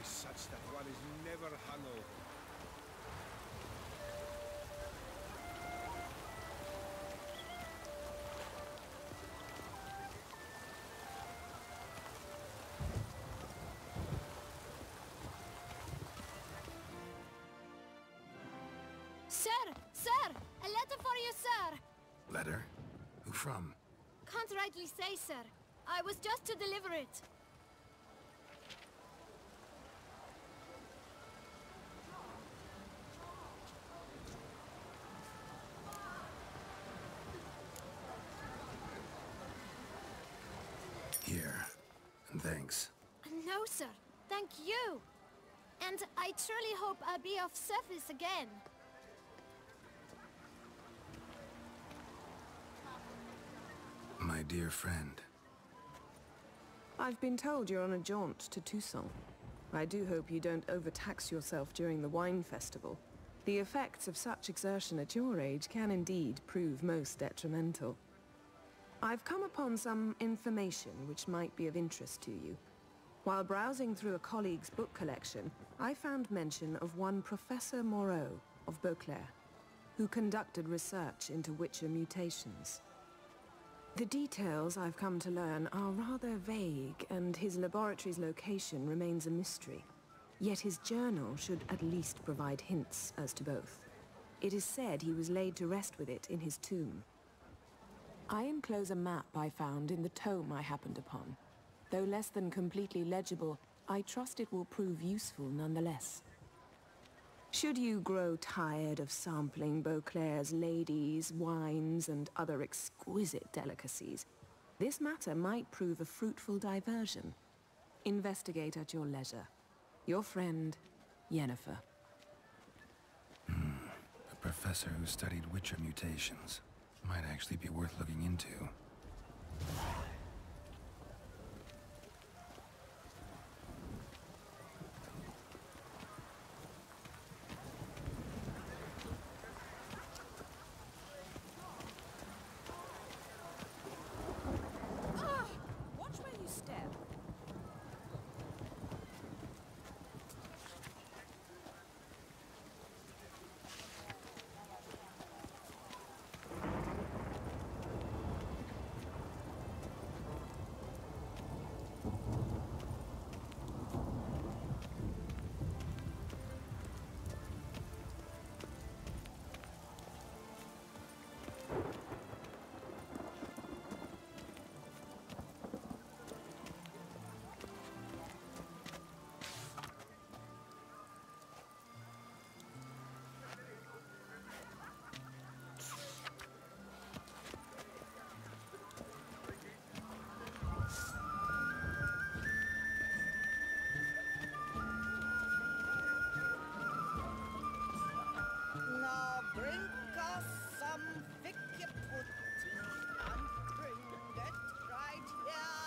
is such that one is never hungover. Sir! Sir! A letter for you, sir! Letter? Who from? Can't rightly say, sir. I was just to deliver it. Here. And thanks. No, sir. Thank you. And I truly hope I'll be of service again. My dear friend. I've been told you're on a jaunt to Toussaint. I do hope you don't overtax yourself during the wine festival. The effects of such exertion at your age can indeed prove most detrimental. I've come upon some information which might be of interest to you. While browsing through a colleague's book collection, I found mention of one Professor Moreau of Beauclair, who conducted research into Witcher mutations. The details I've come to learn are rather vague, and his laboratory's location remains a mystery. Yet his journal should at least provide hints as to both. It is said he was laid to rest with it in his tomb. I enclose a map I found in the tome I happened upon. Though less than completely legible, I trust it will prove useful nonetheless. Should you grow tired of sampling Beauclair's ladies, wines, and other exquisite delicacies, this matter might prove a fruitful diversion. Investigate at your leisure. Your friend, Yennefer. A professor who studied Witcher mutations. Might actually be worth looking into. Watch where you step. Now bring us some thicky pudding and bring it right here.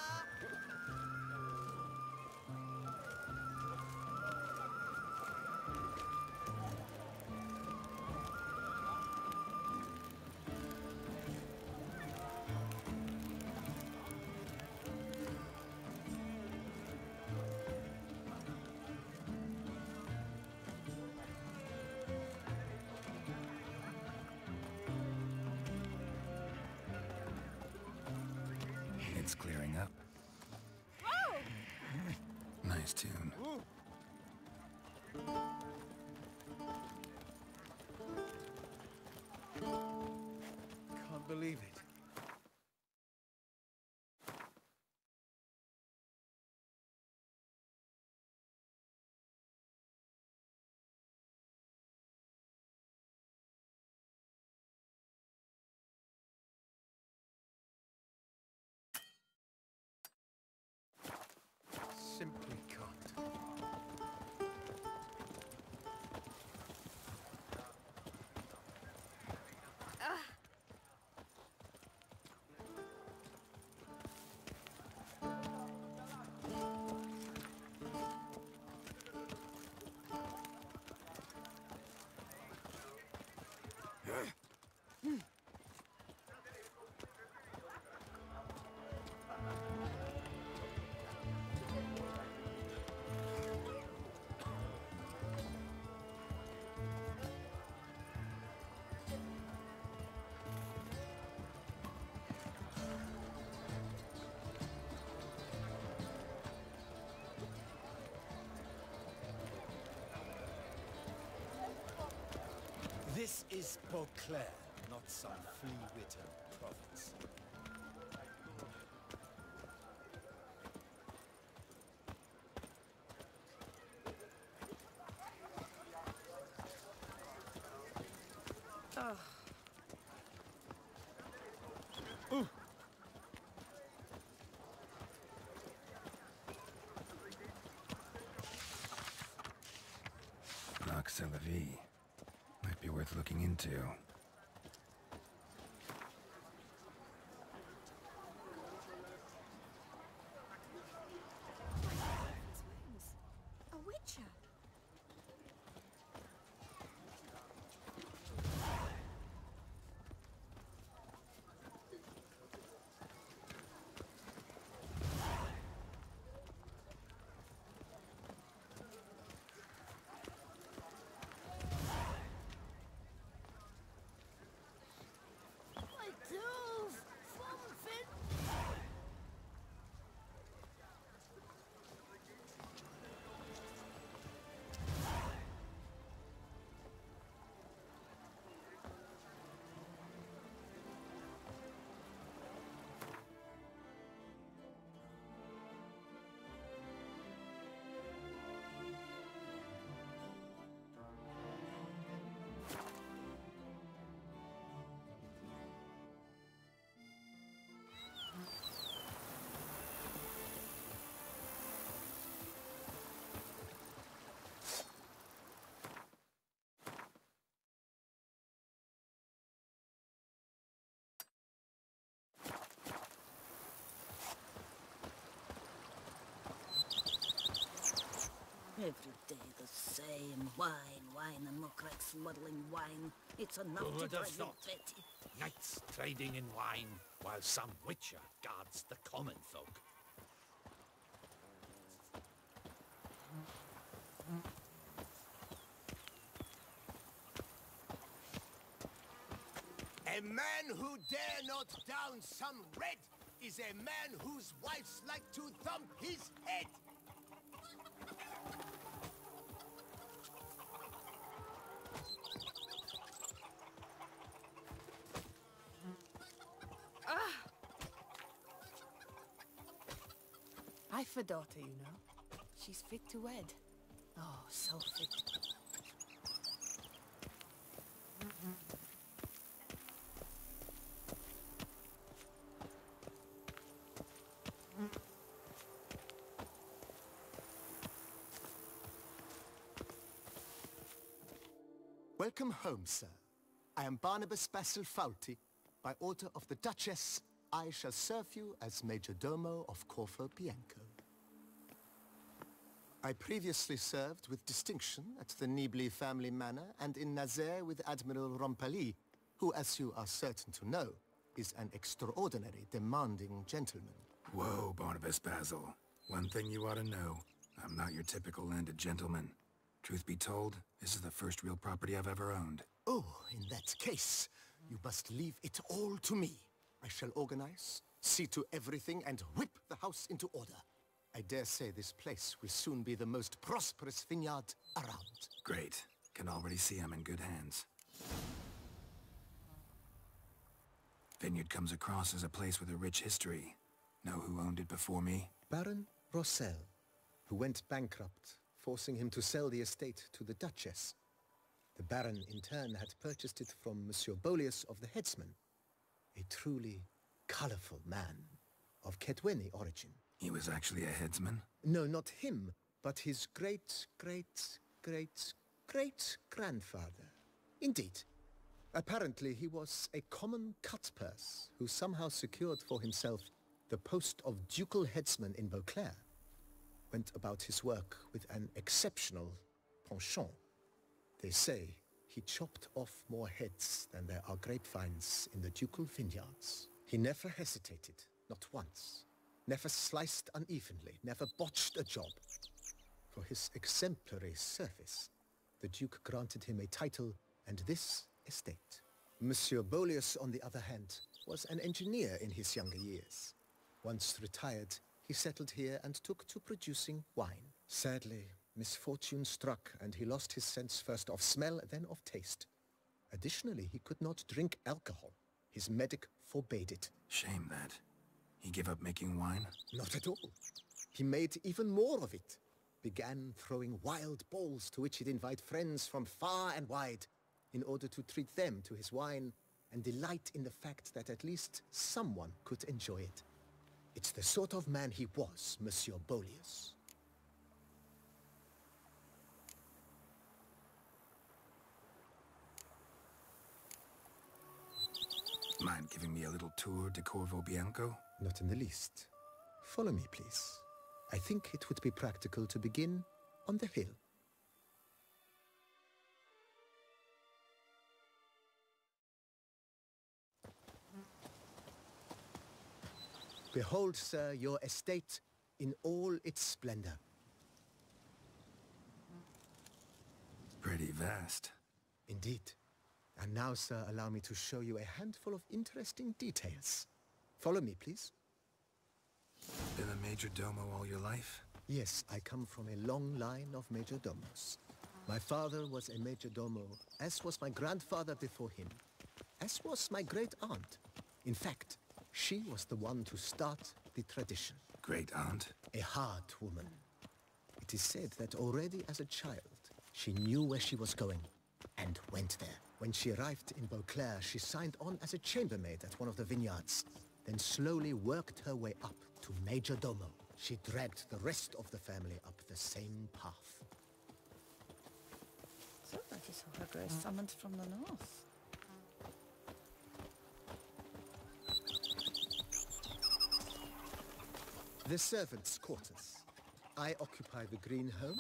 It's clearing up. Nice tune. Can't believe it. Simply can't. This is Beauclair, not some flea-bitten province. Nox Vie. Might be worth looking into. A witcher. Every day the same. Wine, and muckrack muddling wine. It's enough Who to would have drive you thought? petty. Knights trading in wine, while some witcher guards the common folk. A man who dare not down some red is a man whose wives like to thump his head. I've a daughter, you know. She's fit to wed. Oh, so fit. Welcome home, sir. I am Barnabas Basil Faulty. By order of the Duchess, I shall serve you as Major Domo of Corfu Bianco. I previously served with distinction at the Nibli family manor and in Nazaire with Admiral Rompali, who, as you are certain to know, is an extraordinary demanding gentleman. Whoa, Barnabas Basil. One thing you ought to know. I'm not your typical landed gentleman. Truth be told, this is the first real property I've ever owned. Oh, in that case, you must leave it all to me. I shall organize, see to everything, and whip the house into order. I dare say this place will soon be the most prosperous vineyard around. Great. Can already see I'm in good hands. Vineyard comes across as a place with a rich history. Know who owned it before me? Baron Rossel, who went bankrupt, forcing him to sell the estate to the Duchess. The Baron, in turn, had purchased it from Monsieur Bolius of the Headsman, a truly colorful man of Ketweni origin. He was actually a headsman? No, not him, but his great-grandfather. Indeed. Apparently, he was a common cutpurse who somehow secured for himself the post of ducal headsman in Beauclair. Went about his work with an exceptional penchant. They say he chopped off more heads than there are grapevines in the ducal vineyards. He never hesitated, not once. Never sliced unevenly, never botched a job. For his exemplary service, the Duke granted him a title and this estate. Monsieur Bolius, on the other hand, was an engineer in his younger years. Once retired, he settled here and took to producing wine. Sadly, misfortune struck and he lost his sense first of smell, then of taste. Additionally, he could not drink alcohol. His medic forbade it. Shame that. He gave up making wine? Not at all. He made even more of it. Began throwing wild balls to which he'd invite friends from far and wide in order to treat them to his wine and delight in the fact that at least someone could enjoy it. It's the sort of man he was, Monsieur Bolius. Mind giving me a little tour de Corvo Bianco? Not in the least. Follow me, please. I think it would be practical to begin on the hill. Behold, sir, your estate in all its splendor. Pretty vast. Indeed. And now, sir, allow me to show you a handful of interesting details. Follow me, please. Been a major domo all your life? Yes, I come from a long line of major domos. My father was a major domo, as was my grandfather before him, as was my great aunt. In fact, she was the one to start the tradition. Great aunt? A hard woman. It is said that already as a child, she knew where she was going and went there. When she arrived in Beauclair, she signed on as a chambermaid at one of the vineyards, then slowly worked her way up to major domo. She dragged the rest of the family up the same path. So that is how her grace summoned from the north. The servants' quarters. I occupy the green home.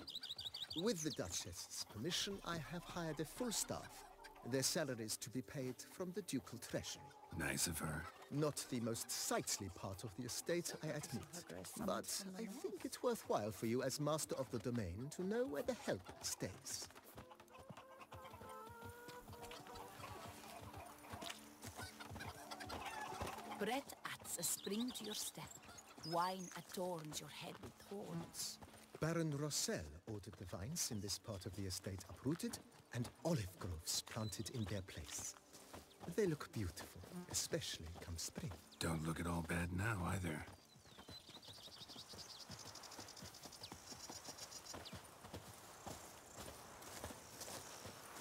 With the Duchess's permission, I have hired a full staff. Their salaries to be paid from the ducal treasury. Nice of her. Not the most sightly part of the estate, I admit. But I think it's worthwhile for you as master of the domain to know where the help stays. Bread adds a spring to your step. Wine adorns your head with thorns. Baron Rossel ordered the vines in this part of the estate uprooted and olive groves planted in their place. They look beautiful, especially come spring. Don't look at all bad now, either.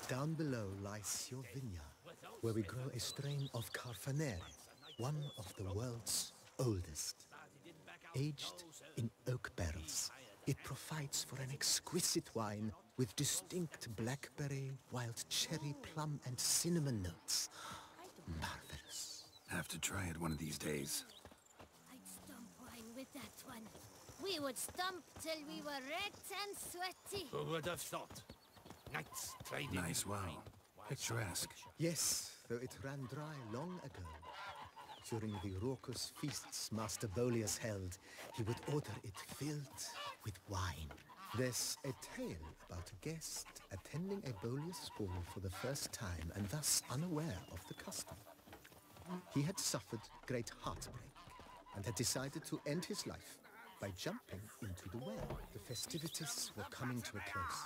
Down below lies your vineyard, where we grow a strain of Carfanere, one of the world's oldest. Aged in oak barrels, it provides for an exquisite wine with distinct blackberry, wild cherry, plum, and cinnamon notes. Marvelous. Have to try it one of these days. I'd stump wine with that one. We would stump till we were red and sweaty. Who would have thought? Knights trading Nice, in wow. wine, while Picturesque. some Yes, though it ran dry long ago. During the raucous feasts Master Bolius held, he would order it filled with wine. There's a tale about a guest attending a Bolius ball for the first time and thus unaware of the custom. He had suffered great heartbreak and had decided to end his life by jumping into the well. The festivities were coming to a close,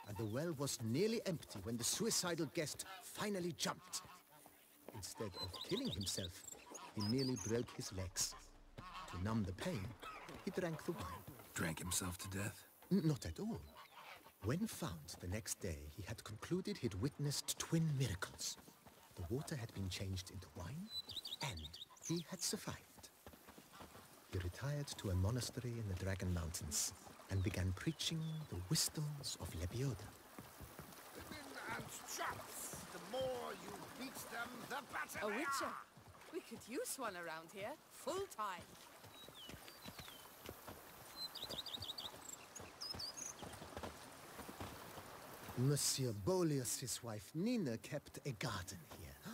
and the well was nearly empty when the suicidal guest finally jumped. Instead of killing himself, he merely broke his legs. To numb the pain, he drank the wine. Drank himself to death? Not at all. When found the next day, he had concluded he'd witnessed twin miracles. The water had been changed into wine, and he had survived. He retired to a monastery in the Dragon Mountains and began preaching the wisdoms of Lebioda. Women and chaps. The more you beat them, the better. A witcher. We could use one around here, full time. Monsieur Bolius' wife Nina kept a garden here.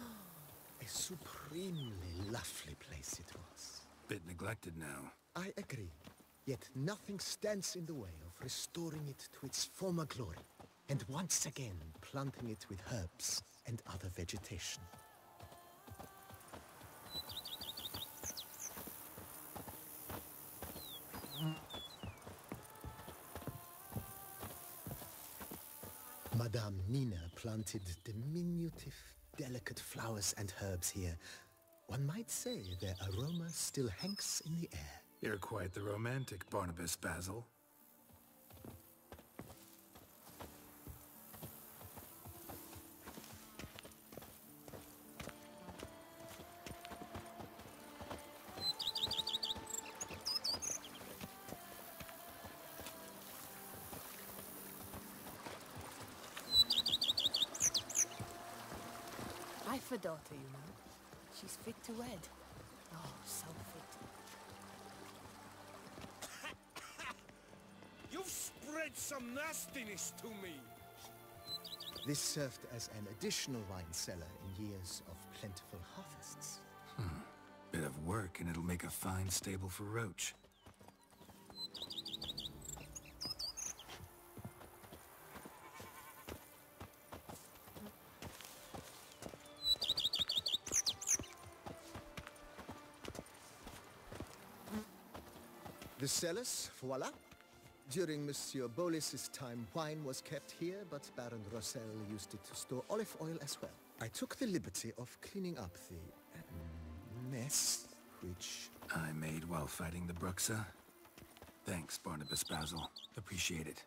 A supremely lovely place it was. Bit neglected now. I agree. Yet nothing stands in the way of restoring it to its former glory, and once again planting it with herbs and other vegetation. Madame Nina planted diminutive delicate flowers and herbs here. One might say their aroma still hangs in the air. You're quite the romantic, Barnabas Basil. I've a daughter, you know. She's fit to wed. Oh, so fit. You've spread some nastiness to me. This served as an additional wine cellar in years of plentiful harvests. Bit of work and it'll make a fine stable for Roach. The cellars, voila. During Monsieur Bolis's time, wine was kept here, but Baron Rossel used it to store olive oil as well. I took the liberty of cleaning up the mess, which... I made while fighting the Bruxa. Thanks, Barnabas Basil. Appreciate it.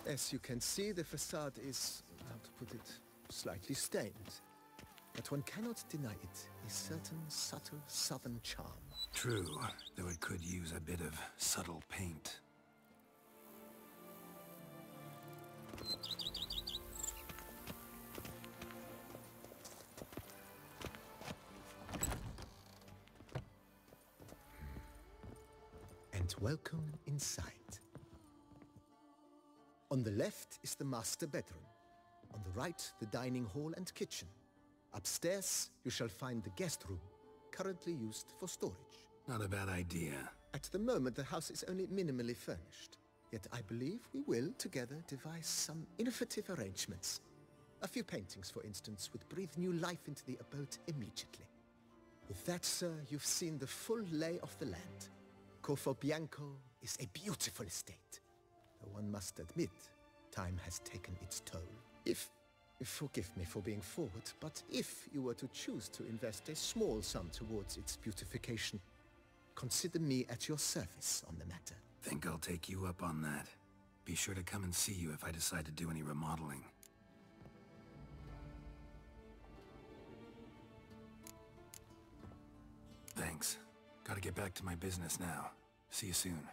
As you can see, the facade is, how to put it, slightly stained. But one cannot deny it, a certain subtle southern charm. True, though it could use a bit of subtle paint. And welcome inside. On the left is the master bedroom. On the right, the dining hall and kitchen. Upstairs, you shall find the guest room, currently used for storage. Not a bad idea. At the moment, the house is only minimally furnished. Yet I believe we will, together, devise some innovative arrangements. A few paintings, for instance, would breathe new life into the abode immediately. With that, sir, you've seen the full lay of the land. Corfo Bianco is a beautiful estate. Though one must admit, time has taken its toll. Forgive me for being forward, but if you were to choose to invest a small sum towards its beautification, consider me at your service on the matter. Think I'll take you up on that. Be sure to come and see you if I decide to do any remodeling. Thanks. Gotta get back to my business now. See you soon.